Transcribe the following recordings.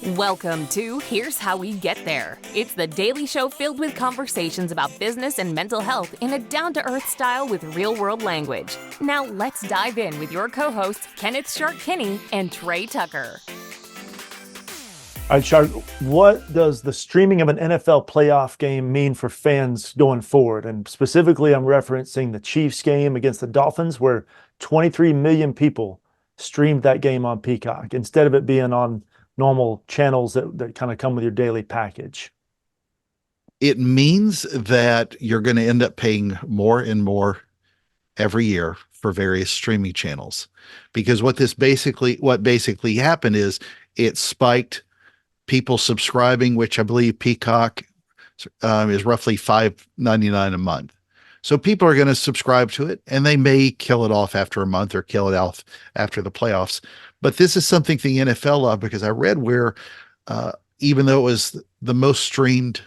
Welcome to Here's How We Get There. It's the daily show filled with conversations about business and mental health in a down-to-earth style with real-world language. Now let's dive in with your co-hosts, Kenneth Shark Kinney and Trey Tucker. All right, Shark, what does the streaming of an NFL playoff game mean for fans going forward? And specifically, I'm referencing the Chiefs game against the Dolphins, where 23 million people streamed that game on Peacock instead of it being on normal channels that kind of come with your daily package. It means that you're going to end up paying more and more every year for various streaming channels, because what basically happened is it spiked people subscribing, which I believe Peacock is roughly $5.99 a month. So people are going to subscribe to it, and they may kill it off after a month or kill it off after the playoffs. But this is something the NFL loved, because I read where even though it was the most streamed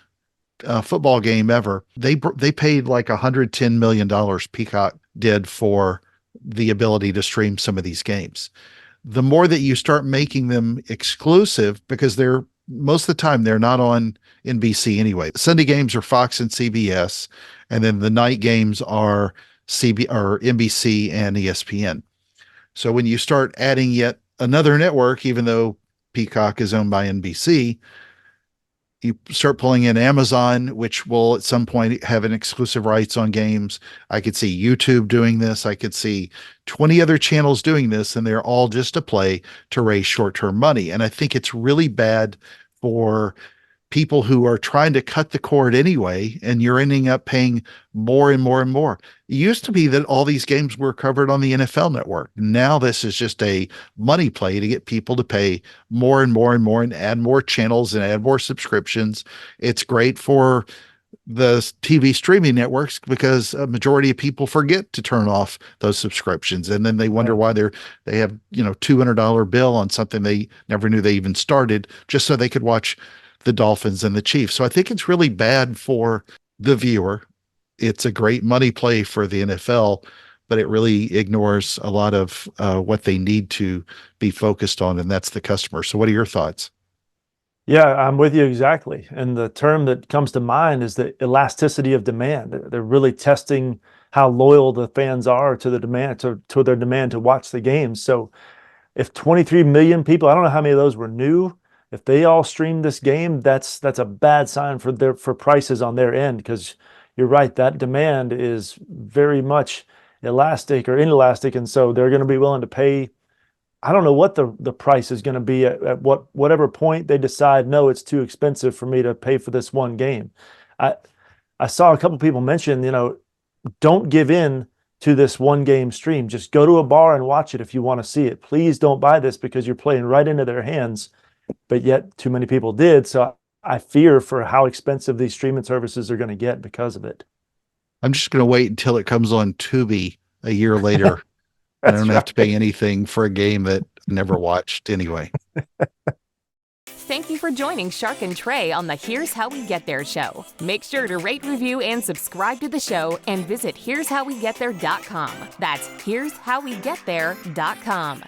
football game ever, they paid like $110 million, Peacock did, for the ability to stream some of these games. The more that you start making them exclusive, because they're most of the time they're not on NBC anyway. Sunday games are Fox and CBS, and then the night games are NBC and ESPN. So when you start adding yet another network, even though Peacock is owned by NBC, you start pulling in Amazon, which will at some point have an exclusive rights on games. I could see YouTube doing this. I could see 20 other channels doing this, and they're all just a play to raise short-term money. And I think it's really bad for people who are trying to cut the cord anyway, and you're ending up paying more and more and more. It used to be that all these games were covered on the NFL network. Now this is just a money play to get people to pay more and more and more and add more channels and add more subscriptions. It's great for the TV streaming networks, because a majority of people forget to turn off those subscriptions, and then they wonder why they have $200 bill on something they never knew they even started, just so they could watch the Dolphins and the Chiefs. So I think it's really bad for the viewer. It's a great money play for the NFL, but it really ignores a lot of what they need to be focused on, and that's the customer. So what are your thoughts? Yeah, I'm with you exactly. And the term that comes to mind is the elasticity of demand. They're really testing how loyal the fans are to the demand, to their demand to watch the games. So if 23 million people, I don't know how many of those were new, if they all streamed this game, that's a bad sign for prices on their end, because you're right, that demand is very much elastic or inelastic, and so they're going to be willing to pay. I don't know what the price is going to be at whatever point they decide, no, it's too expensive for me to pay for this one game. I saw a couple people mention, don't give in to this one game stream. Just go to a bar and watch it if you want to see it. Please don't buy this, because you're playing right into their hands. But yet too many people did. So I fear for how expensive these streaming services are going to get because of it. I'm just going to wait until it comes on Tubi a year later. I don't have to pay anything for a game that I never watched anyway. Thank you for joining Shark and Trey on the Here's How We Get There show. Make sure to rate, review, and subscribe to the show, and visit here'showwegetthere.com. That's here'showwegetthere.com.